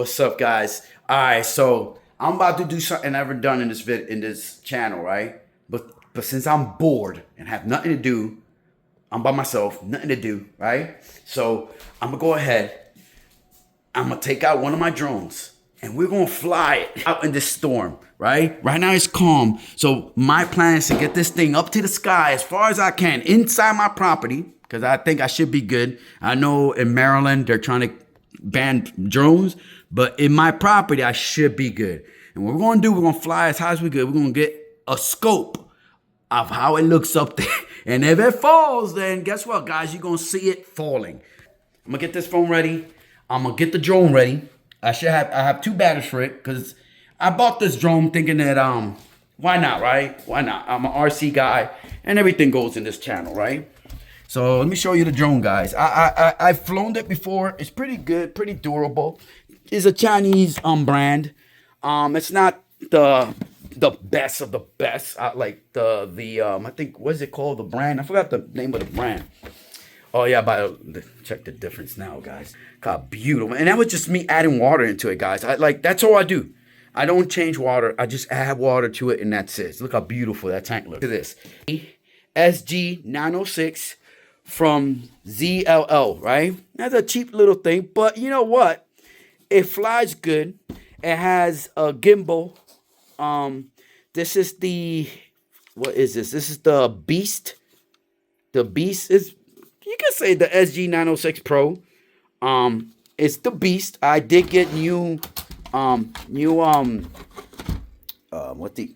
What's up, guys? All right, so I'm about to do something I've never done in this channel, right? But since I'm bored and have nothing to do, I'm by myself, nothing to do, right? So I'm gonna go ahead. I'm gonna take out one of my drones and we're gonna fly it out in this storm, right? Right now it's calm. So my plan is to get this thing up to the sky as far as I can inside my property, because I think I should be good. I know in Maryland they're trying to ban drones, but in my property I should be good. And what we're gonna do, we're gonna fly as high as we good. We're gonna get a scope of how it looks up there. And if it falls, then guess what, guys? You're gonna see it falling. I'm gonna get this phone ready. I'm gonna get the drone ready. I have two batteries for it because I bought this drone thinking that why not, right? Why not? I'm an RC guy and everything goes in this channel, right? So let me show you the drone, guys. I've flown it before. It's pretty good, pretty durable. It's a Chinese brand. It's not the best of the best. Like I think, what is it called? The brand? I forgot the name of the brand. Oh yeah, check the difference now, guys. God, beautiful. And that was just me adding water into it, guys. That's all I do. I don't change water. I just add water to it and that's it. Look how beautiful that tank looks. Look at this. SG906 from ZLL, right? That's a cheap little thing, but you know what? It flies good. It has a gimbal. This is what is this? This is the Beast. The Beast is, you can say the SG906 Pro. It's the Beast. I did get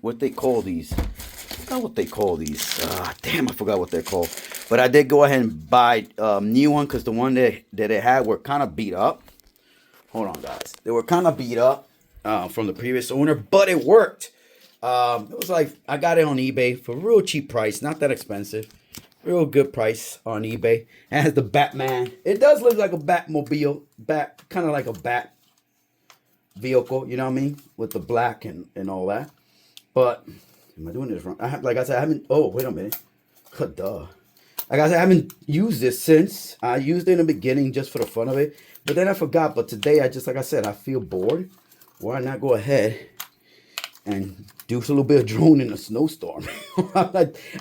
what they call these. I forgot what they call these. Damn, I forgot what they're called. But I did go ahead and buy new one because the one that it had were kind of beat up. Hold on, guys. They were kind of beat up from the previous owner, but it worked. It was like, I got it on eBay for a real cheap price, not that expensive. Real good price on eBay. It has the Batman. It does look like a Batmobile, kind of like a Bat vehicle, you know what I mean? With the black and all that. But, am I doing this wrong? Like I said, I haven't, oh, wait a minute. Duh. Like I said, I haven't used this since. I used it in the beginning just for the fun of it. But then I forgot. But today, like I said, I feel bored. Why not go ahead and do a little bit of drone in a snowstorm?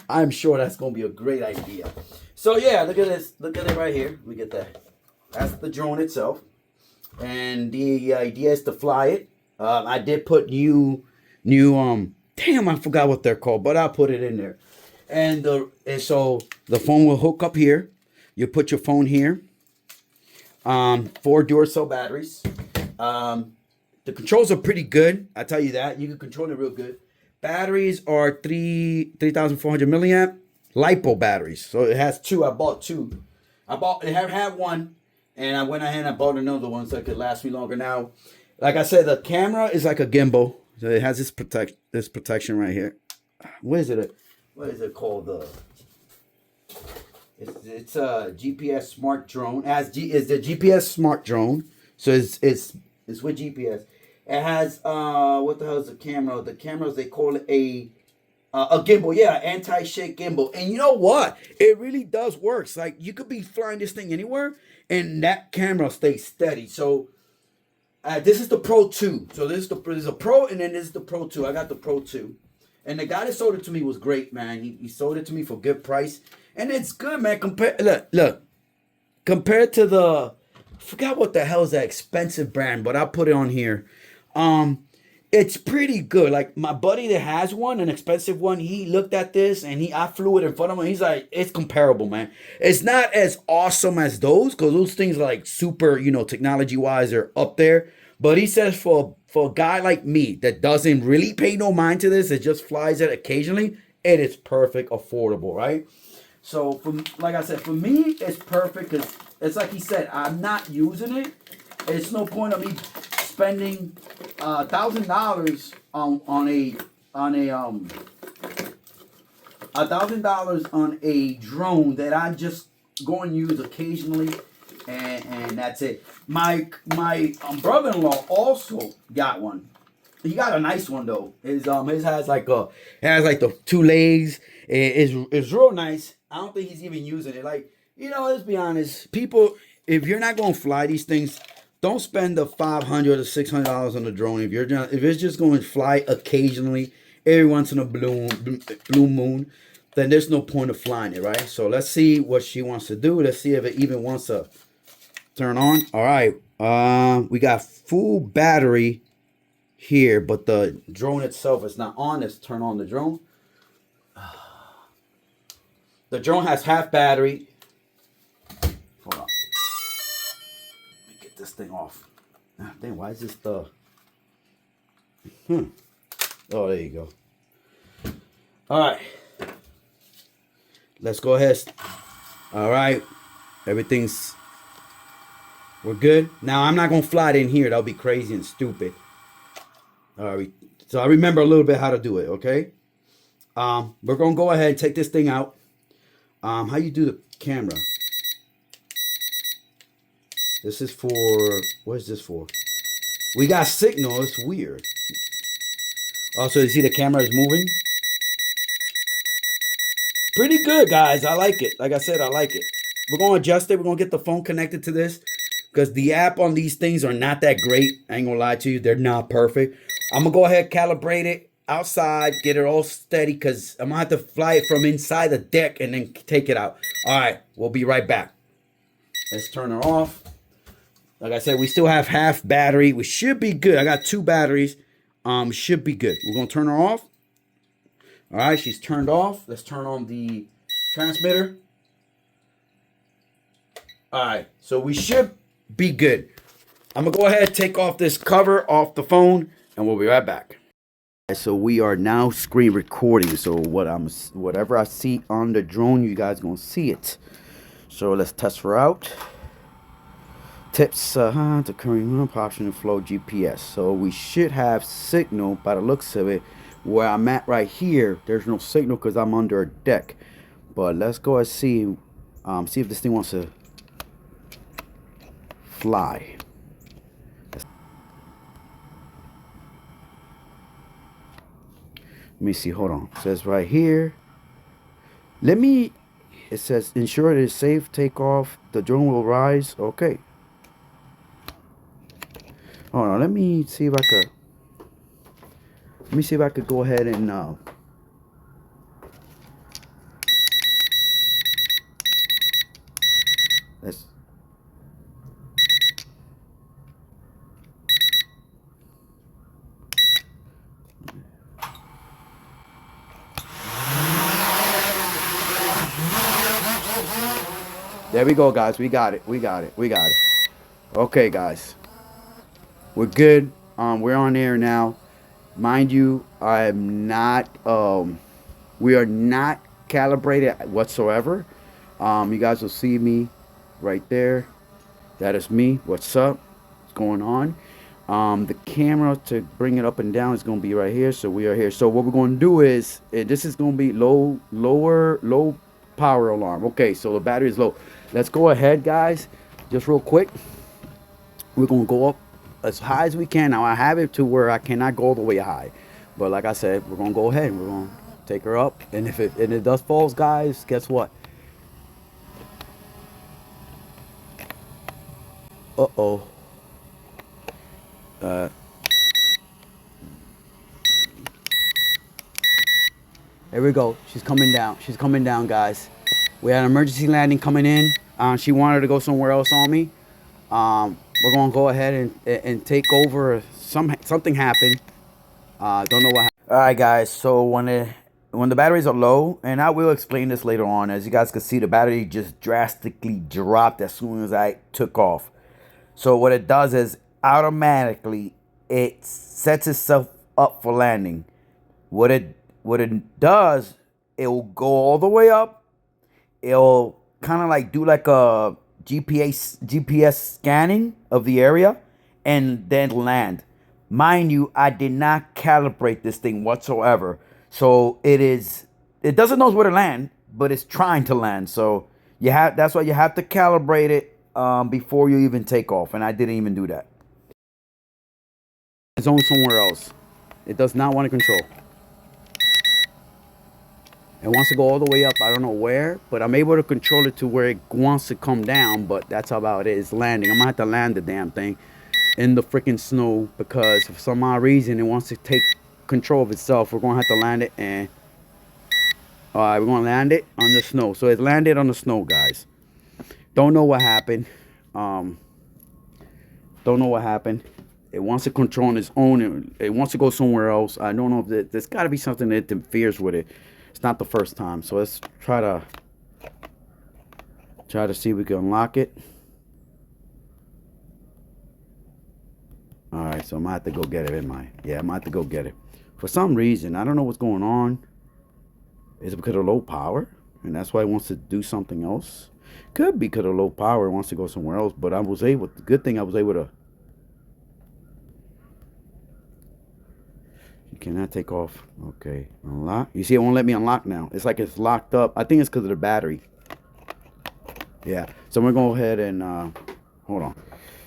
I'm sure that's going to be a great idea. So yeah, look at this. Look at it right here. Let me get that. That's the drone itself. And the idea is to fly it. I did put new, damn, I forgot what they're called, but I'll put it in there. And so the phone will hook up here. You put your phone here. 4 Duracell batteries. The controls are pretty good. I tell you that. You can control it real good. Batteries are 3,400 milliamp LiPo batteries. So it has two. I bought two. I have had one, and I went ahead and I bought another one so it could last me longer. Now, like I said, the camera is like a gimbal. So it has this protection right here. What is it called? It's a GPS smart drone. It's the GPS smart drone. So it's with GPS. It has what the hell is the camera? The cameras, they call it a gimbal. Yeah, anti-shake gimbal. And you know what? It really does work. It's like you could be flying this thing anywhere and that camera stays steady. So this is the Pro 2. So there's a Pro and then this is the Pro 2. I got the Pro 2. And the guy that sold it to me was great, man. He sold it to me for a good price. And it's good, man. Look. Compared to I forgot what the hell is that expensive brand, but I'll put it on here. It's pretty good. Like my buddy that has one, an expensive one, he looked at this and I flew it in front of him. He's like, it's comparable, man. It's not as awesome as those because those things are like super, technology wise are up there. But he says for a guy like me that doesn't really pay no mind to this, it just flies it occasionally, it is perfect, affordable, right? So, like I said, for me, it's perfect because it's like he said, I'm not using it. It's no point of me spending $1,000 on a drone that I just go and use occasionally, and that's it. My brother-in-law also got one. He got a nice one though. His has like the 2 legs. It's real nice. I don't think he's even using it. Like, let's be honest. People, if you're not gonna fly these things, don't spend the $500 or $600 on the drone if it's just going to fly occasionally, every once in a blue moon. Then there's no point of flying it, right? So let's see what she wants to do. Let's see if it even wants to turn on. All right, we got full battery here, but the drone itself is not on. Let's turn on the drone. The drone has half battery. Hold on. Let me get this thing off. Ah, dang, why is this the... Oh, there you go. All right. Let's go ahead. All right. Everything's... We're good. Now, I'm not going to fly it in here. That'll be crazy and stupid. All right. So I remember a little bit how to do it, okay? We're going to go ahead and take this thing out. How you do the camera? This is for... What is this for? We got signal. It's weird. Also, you see the camera is moving? Pretty good, guys. I like it. Like I said, I like it. We're going to adjust it. We're going to get the phone connected to this. Because the app on these things are not that great. I ain't going to lie to you. They're not perfect. I'm going to go ahead and calibrate it outside. Get it all steady. Because I'm going to have to fly it from inside the deck and then take it out. All right. We'll be right back. Let's turn her off. Like I said, we still have half battery. We should be good. I got 2 batteries. Should be good. We're going to turn her off. All right, she's turned off. Let's turn on the transmitter. All right, so we should be good. I'm going to go ahead and take off this cover off the phone, and we'll be right back. So we are now screen recording. So whatever I see on the drone, you guys going to see it. So let's test her out. Tips to current option to flow GPS. So we should have signal by the looks of it. Where I'm at right here, there's no signal because I'm under a deck. But let's go and see if this thing wants to fly. Let me see. Hold on. It says right here. It says ensure it is safe takeoff. The drone will rise. Okay. Hold on. Let me see if I could. Let me see if I could go ahead and let's there we go, guys. We got it. We got it. We got it. Okay, guys. We're good. We're on air now. Mind you, I'm not, we are not calibrated whatsoever. You guys will see me right there. That is me. What's up? What's going on? The camera to bring it up and down is going to be right here. So we are here. So what we're going to do is, this is going to be low power alarm. Okay, so the battery is low. Let's go ahead, guys. Just real quick. We're going to go up as high as we can. Now I have it to where I cannot go all the way high, but like I said, we're gonna go ahead and we're gonna take her up, and if it does falls, guys, guess what? There we go. She's coming down. She's coming down, guys. We had an emergency landing coming in. She wanted to go somewhere else on me. We're going to go ahead and take over. Something happened. Don't know what happened. All right, guys. So when the batteries are low, and I will explain this later on, as you guys can see, the battery just drastically dropped as soon as I took off. So what it does is automatically it sets itself up for landing. What it does, it will go all the way up. It'll kind of like do like a GPS scanning of the area and then land. Mind you, I did not calibrate this thing whatsoever. So it doesn't know where to land, but it's trying to land. So that's why you have to calibrate it before you even take off. And I didn't even do that. It's on somewhere else. It does not want to control. It wants to go all the way up. I don't know where, but I'm able to control it to where it wants to come down. But that's how about it is landing. I'm going to have to land the damn thing. in the freaking snow because for some odd reason it wants to take control of itself. We're gonna have to land it, and all right, we're gonna land it on the snow. So it landed on the snow, guys. Don't know what happened. Don't know what happened. It wants to control on its own. It wants to go somewhere else. I don't know if there's got to be something that interferes with it. It's not the first time. So let's try to see if we can unlock it. All right, so I might have to go get it. I might have to go get it. For some reason, I don't know what's going on. Is it because of low power? And that's why it wants to do something else? Could be because of low power. It wants to go somewhere else. But the good thing I was able to. You cannot take off. Okay, unlock. You see, it won't let me unlock now. It's like it's locked up. I think it's because of the battery. Yeah, so I'm going to go ahead and, hold on.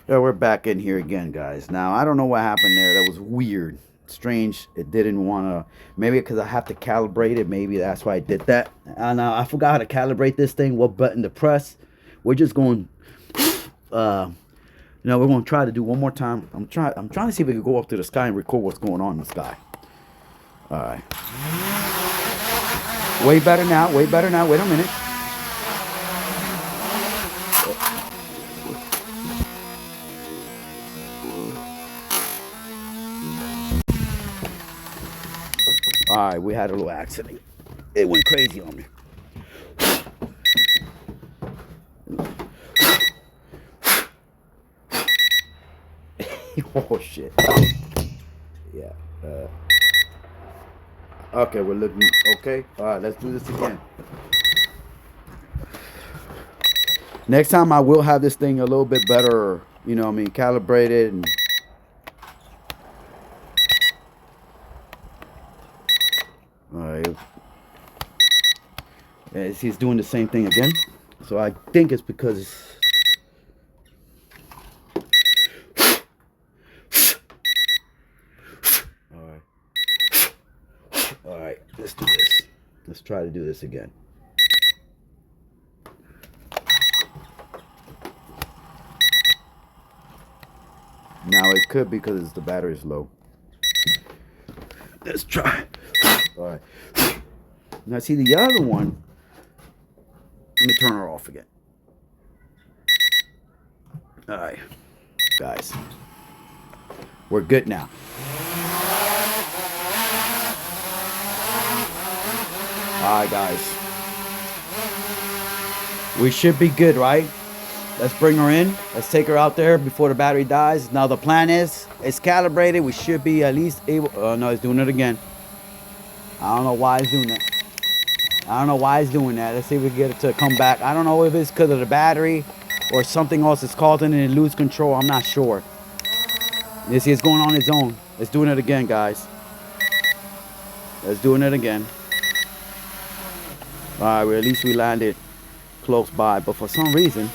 Yeah, we're back in here again, guys. Now, I don't know what happened there. That was weird. Strange. It didn't want to, maybe because I have to calibrate it. Maybe that's why I did that. And I forgot how to calibrate this thing, what button to press. We're just going, we're going to try to do one more time. I'm trying to see if we can go up to the sky and record what's going on in the sky. All right. Way better now. Wait a minute. All right, we had a little accident. It went crazy on me. Oh, shit. Yeah. Okay, we're looking. Okay. All right, let's do this again. Next time I will have this thing a little bit better, calibrated. And all right. Yeah, he's doing the same thing again. So I think it's because all right, let's do this. Let's try to do this again. Now it could be because the battery's low. Let's try. All right. Now see the other one. Let me turn her off again. All right, guys. We're good now. All right, guys. We should be good, right? Let's bring her in. Let's take her out there before the battery dies. Now the plan is, it's calibrated. We should be at least able. Oh no, it's doing it again. I don't know why it's doing that. Let's see if we can get it to come back. I don't know if it's because of the battery or something else is causing it to lose control. I'm not sure. You see, it's going on its own. It's doing it again, guys. It's doing it again. All right, well, at least we landed close by, but for some reason.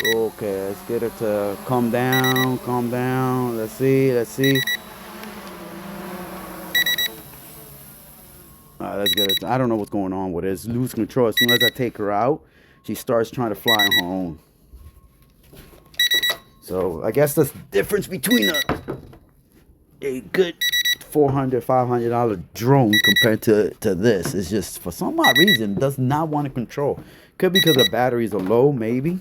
Okay, let's get her to calm down. Let's see. All right, let's get her. I don't know what's going on with it. It's lose control. As soon as I take her out, she starts trying to fly on her own. So I guess that's the difference between a good $400, $500 drone compared to this. It's just, for some odd reason, does not want to control. Could be because the batteries are low, maybe.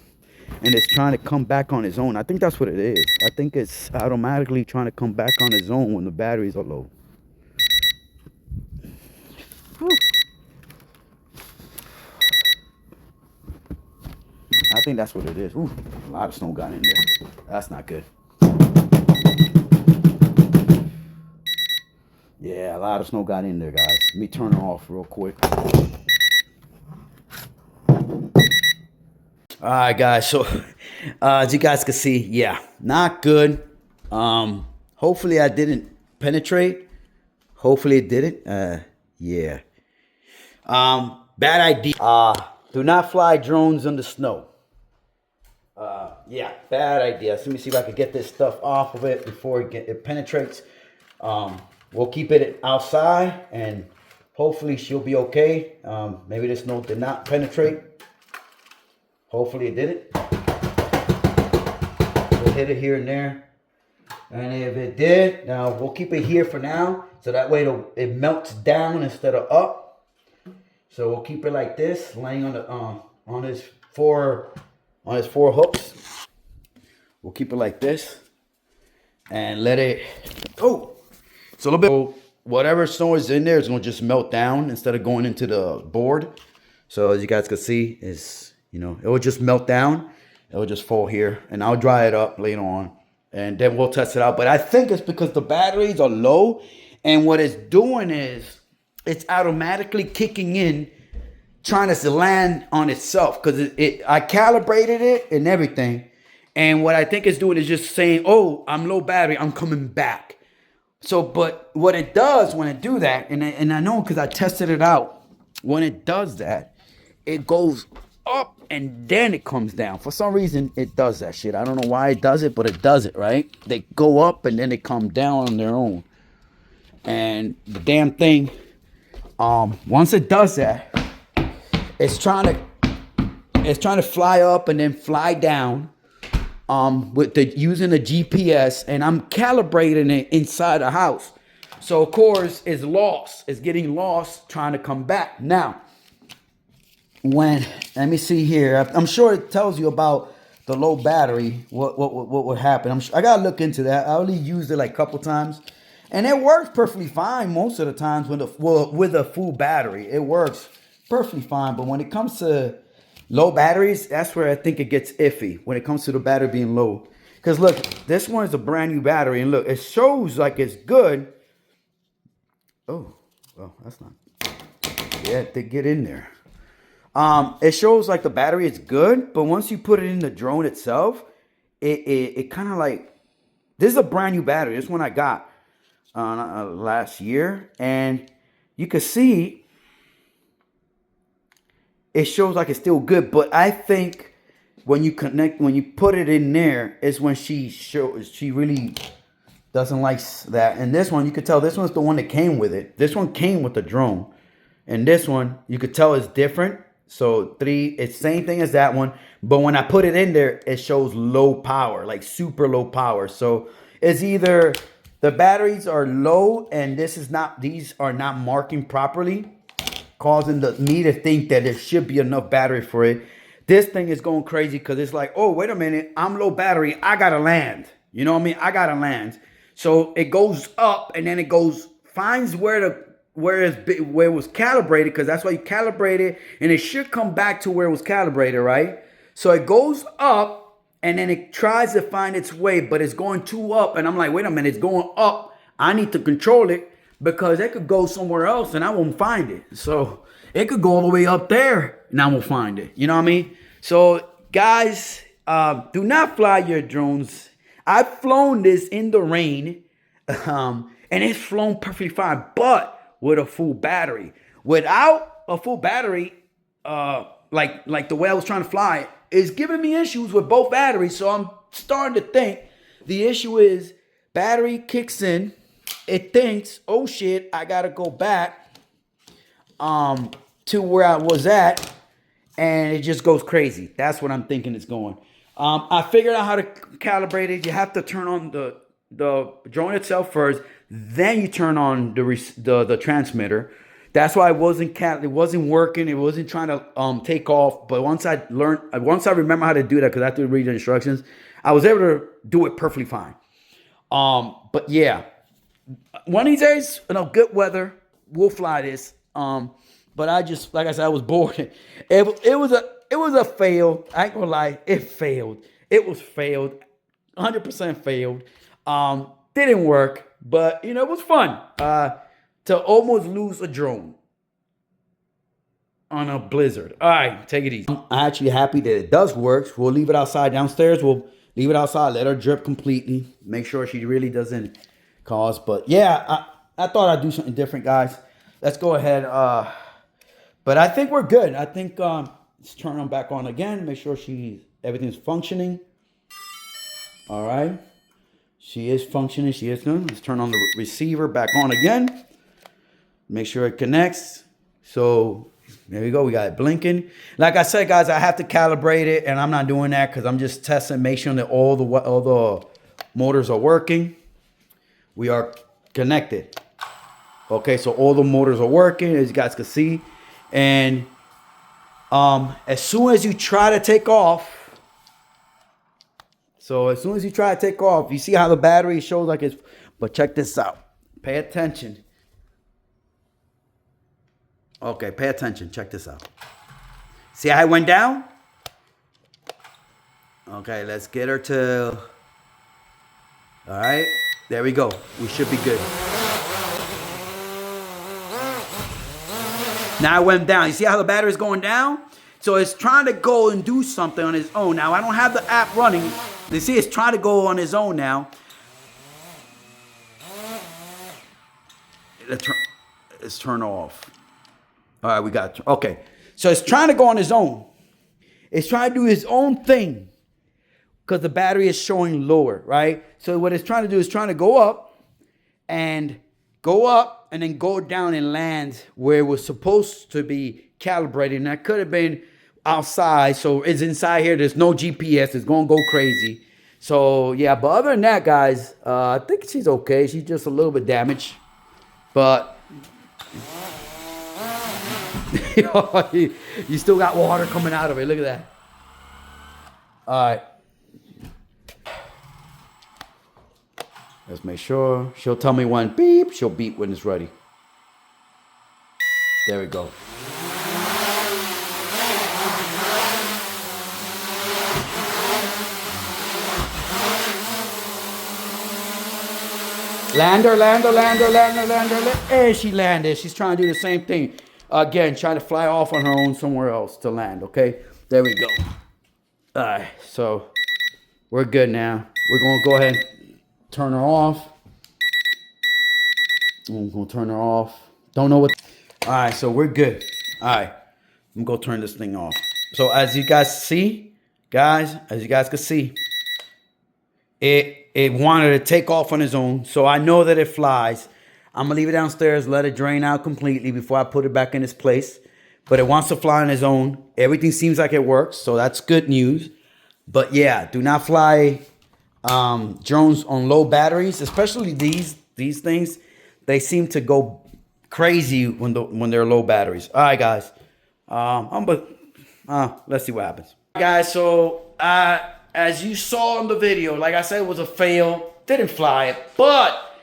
And it's trying to come back on its own. I think that's what it is. I think it's automatically trying to come back on its own when the batteries are low. Whew. I think that's what it is. Ooh, a lot of snow got in there. That's not good. Yeah, a lot of snow got in there, guys. Let me turn her off real quick. All right, guys. So, as you guys can see, yeah, not good. Hopefully I didn't penetrate. Hopefully it didn't. Yeah. Bad idea. Do not fly drones in the snow. Yeah, bad idea. So let me see if I can get this stuff off of it before it penetrates. We'll keep it outside, and Hopefully she'll be okay. Maybe this note did not penetrate. Hopefully it didn't. We'll hit it here and there. And if it did, now we'll keep it here for now. So that way it melts down instead of up. So we'll keep it like this, laying on the on his four hooks. We'll keep it like this. And let it, so a little bit, whatever snow is in there is going to just melt down instead of going into the board. So as you guys can see, is it will just melt down. It will just fall here, and I'll dry it up later on, and then we'll test it out. But I think it's because the batteries are low, and what it's doing is it's automatically kicking in, trying to land on itself, because I calibrated it and everything. And what I think it's doing is just saying, oh, I'm low battery, I'm coming back. So, but what it does when it do that, and I know because I tested it out, when it does that, it goes up and then it comes down. For some reason, it does that shit. I don't know why it does it, but it does it, right? They go up and then they come down on their own. And the damn thing, once it does that, it's trying to fly up and then fly down. Using the GPS, and I'm calibrating it inside the house. So of course it's lost. It's getting lost trying to come back. Now, let me see here. I'm sure it tells you about the low battery. What would happen? I gotta look into that. I only used it like a couple times, and it works perfectly fine most of the times with a full battery. It works perfectly fine. But when it comes to low batteries, that's where I think it gets iffy when it comes to the battery being low. Because look, this one is a brand new battery, and look, it shows like it's good. Oh, well, that's not. Yeah, they get in there. It shows like the battery is good, but once you put it in the drone itself, it kind of like, this is a brand new battery. This one I got last year, and you can see it shows like it's still good, but I think when you put it in there is when she really doesn't like that. And this one, you could tell this one's the one that came with it. This one came with the drone, and this one you could tell is different. So it's same thing as that one, but when I put it in there, it shows low power, like super low power. So it's either the batteries are low and these are not marking properly, causing me to think that there should be enough battery for it. This thing is going crazy because it's like, oh, wait a minute, I'm low battery, I gotta land. You know what I mean? I gotta land. So it goes up and then it finds where it was calibrated, because that's why you calibrate it, and it should come back to where it was calibrated, right? So it goes up and then it tries to find its way, but it's going too up, and I'm like, wait a minute, it's going up. I need to control it, because it could go somewhere else and I won't find it. So it could go all the way up there and I won't find it. You know what I mean? So guys, do not fly your drones. I've flown this in the rain, and it's flown perfectly fine, but with a full battery. Without a full battery, like the way I was trying to fly it, is giving me issues with both batteries. So I'm starting to think the issue is battery kicks in. It thinks, oh shit, I gotta go back to where I was at, and it just goes crazy. That's what I'm thinking it's going. I figured out how to calibrate it. You have to turn on the drone itself first, then you turn on the transmitter. That's why it wasn't working. It wasn't trying to take off. But once I remember how to do that, because I have to read the instructions, I was able to do it perfectly fine. But yeah. One of these days, good weather, we'll fly this. But I just, like I said, I was bored. It was a fail. I ain't gonna lie, it failed. It was failed, 100% failed. Didn't work, but it was fun. To almost lose a drone on a blizzard. All right, take it easy. I'm actually happy that it does work. We'll leave it outside downstairs. We'll leave it outside, let her drip completely. Make sure she really doesn't cause. But yeah, I thought I'd do something different, guys. Let's go ahead. But I think we're good. I think let's turn them back on again. Make sure everything's functioning. All right. She is functioning. She is good. Let's turn on the receiver back on again. Make sure it connects. So there you go. We got it blinking. Like I said, guys, I have to calibrate it, and I'm not doing that because I'm just testing, make sure that all the motors are working. We are connected. Okay, so all the motors are working, as you guys can see. And as soon as you try to take off, you see how the battery shows like it's, but check this out. Pay attention. Okay, pay attention. Check this out. See how it went down? Okay, let's get her to... All right, there we go. We should be good. Now it went down. You see how the battery's going down? So it's trying to go and do something on its own. Now I don't have the app running. You see it's trying to go on its own now. Let's turn off. All right, we got it. Okay. So it's trying to go on its own. It's trying to do its own thing because the battery is showing lower, right? So what it's trying to do is trying to go up and then go down and land where it was supposed to be calibrated. And that could have been outside. So it's inside here. There's no GPS. It's going to go crazy. So, yeah. But other than that, guys, I think she's okay. She's just a little bit damaged. But you still got water coming out of it. Look at that. All right. Let's make sure. She'll tell me when beep. She'll beep when it's ready. There we go. Lander. And she landed. She's trying to do the same thing. Again, trying to fly off on her own somewhere else to land. Okay. There we go. All right. So we're good now. We're going to go ahead and turn her off. I'm going to turn her off. Don't know what. All right. So we're good. All right. I'm going to turn this thing off. So as you guys see, guys, as you guys can see, it wanted to take off on its own. So I know that it flies. I'm going to leave it downstairs, let it drain out completely before I put it back in its place. But it wants to fly on its own. Everything seems like it works, so that's good news. But yeah, do not fly drones on low batteries, especially these things. They seem to go crazy when they're low batteries. All right, guys. Let's see what happens. Guys, so as you saw in the video, like I said, it was a fail. Didn't fly it, but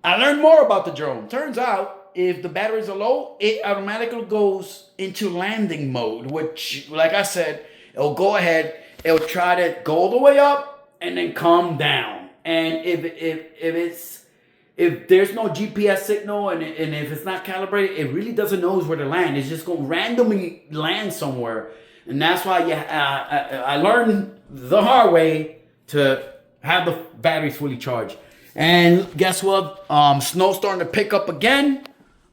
I learned more about the drone. Turns out, if the batteries are low, it automatically goes into landing mode, which, like I said, it'll go ahead. It'll try to go all the way up and then come down. And if there's no GPS signal and if it's not calibrated, it really doesn't know where to land. It's just going to randomly land somewhere. And that's why I learned the hard way to have the batteries fully charged. And guess what? Snow's starting to pick up again.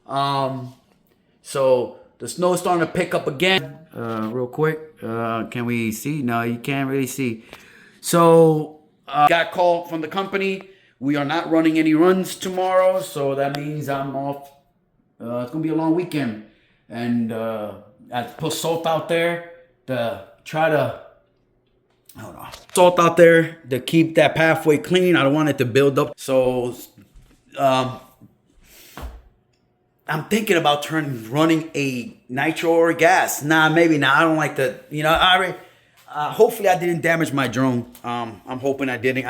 So the snow's starting to pick up again. Real quick. Can we see? No, you can't really see. So got a call from the company. We are not running any runs tomorrow. So that means I'm off. It's going to be a long weekend. And I put salt out there to try to salt out there to keep that pathway clean. I don't want it to build up. So I'm thinking about running a nitro or gas. Nah, maybe not. I don't like the, hopefully I didn't damage my drone. I'm hoping I didn't.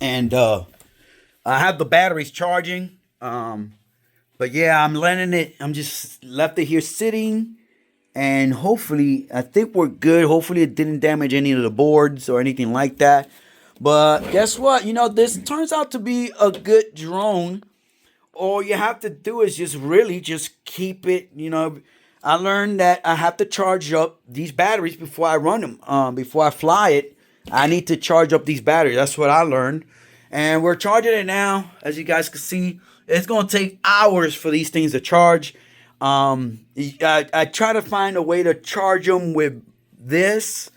And I have the batteries charging. But yeah, I'm letting it. I'm just left it here sitting. And hopefully, I think we're good. Hopefully, it didn't damage any of the boards or anything like that. But guess what? This turns out to be a good drone. All you have to do is just keep it. I learned that I have to charge up these batteries before I run them. Before I fly it, I need to charge up these batteries. That's what I learned. And we're charging it now. As you guys can see, it's going to take hours for these things to charge. I try to find a way to charge them with this.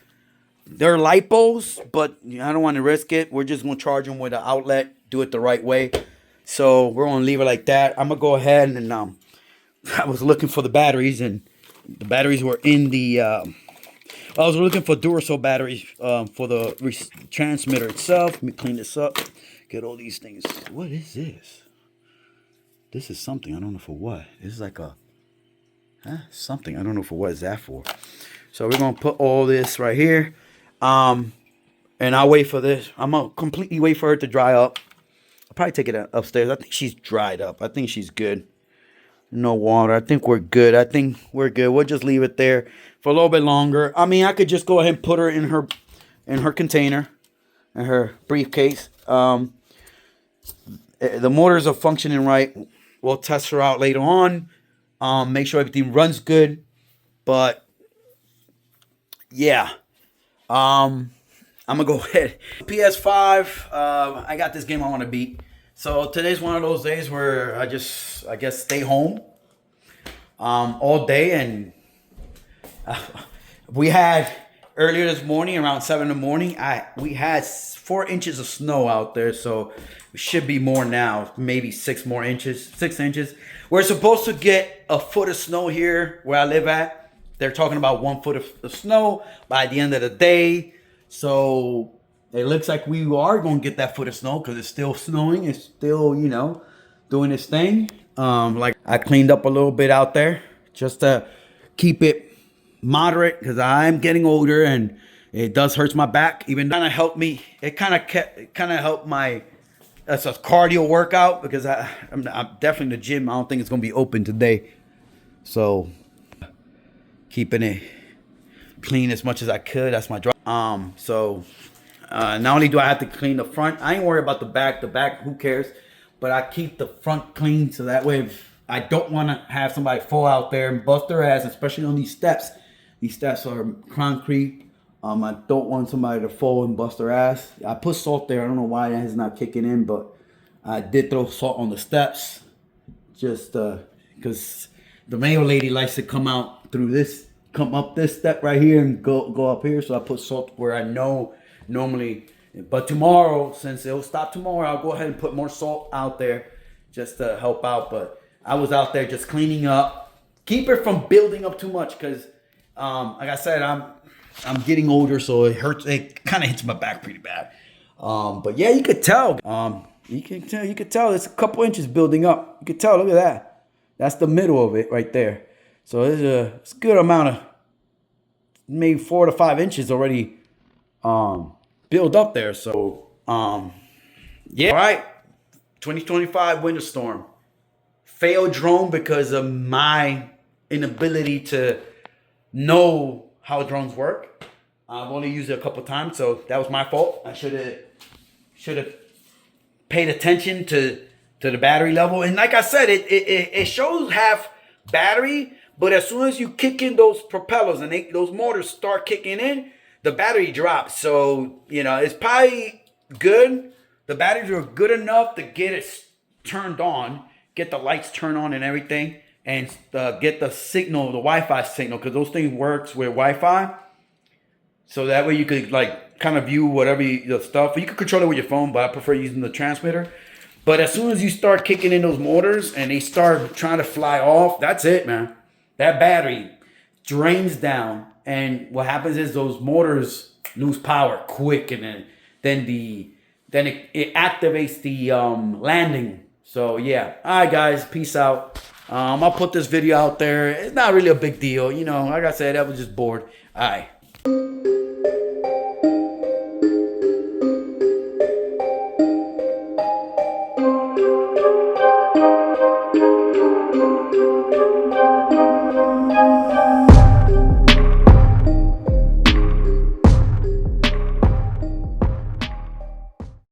They're lipos, but I don't want to risk it. We're just going to charge them with an outlet. Do it the right way. So we're gonna leave it like that. I'm gonna go ahead and I was looking for the batteries, and the batteries were in the. I was looking for Duracell batteries for the transmitter itself. Let me clean this up. Get all these things. What is this? This is something. I don't know for what. This is like a something. I don't know for what is that for. So we're gonna put all this right here. And I'll wait for this. I'm gonna completely wait for her to dry up. I'll probably take it upstairs. I think she's dried up. I think she's good. No water. I think we're good. I think we're good. We'll just leave it there for a little bit longer. I mean, I could just go ahead and put her in her container, in her briefcase. The motors are functioning right. We'll test her out later on. Make sure everything runs good. But yeah. I'm gonna go ahead. PS5. I got this game I want to beat. So today's one of those days where I guess stay home all day, and we had earlier this morning around 7 in the morning. We had 4 inches of snow out there, so it should be more now, maybe 6 more inches, 6 inches. We're supposed to get a foot of snow here where I live at. They're talking about 1 foot of snow by the end of the day. So it looks like we are going to get that foot of snow because it's still snowing. It's still, you know, doing its thing. Like I cleaned up a little bit out there just to keep it moderate because I'm getting older and it does hurt my back. Even kind of helped me. It kind of helped my that's a cardio workout because I'm definitely in the gym. I don't think it's going to be open today. So keeping it clean as much as I could. That's my drive. Not only do I have to clean the front, I ain't worried about the back. The back, who cares? But I keep the front clean so that way if I don't want to have somebody fall out there and bust their ass, especially on these steps. These steps are concrete. I don't want somebody to fall and bust their ass. I put salt there. I don't know why that is not kicking in, but I did throw salt on the steps just because the mail lady likes to come out through this, come up this step right here and go up here. So I put salt where I know normally. But tomorrow, since it'll stop tomorrow, I'll go ahead and put more salt out there just to help out. But I was out there just cleaning up, keep it from building up too much because, like I said, I'm getting older, so it hurts. It kind of hits my back pretty bad. But yeah, you could tell. You could tell. It's a couple inches building up. You could tell. Look at that. That's the middle of it right there. So it's a good amount of maybe 4 to 5 inches already build up there. So yeah. All right. 2025 winter storm. Failed drone because of my inability to know how drones work. I've only used it a couple times, so that was my fault. I should have paid attention to the battery level. And like I said, it shows half battery, but as soon as you kick in those propellers and those motors start kicking in, the battery drops. So, you know, it's probably good. The batteries are good enough to get it turned on, get the lights turned on and everything, and get the signal, the Wi-Fi signal, because those things works with Wi-Fi. So that way you could like kind of view whatever the stuff. You could control it with your phone, but I prefer using the transmitter. But as soon as you start kicking in those motors and they start trying to fly off, that's it, man. That battery drains down, and what happens is those motors lose power quick, and then it activates the landing. So yeah, all right, guys, peace out. I'll put this video out there. It's not really a big deal, you know. Like I said, I was just bored. All right.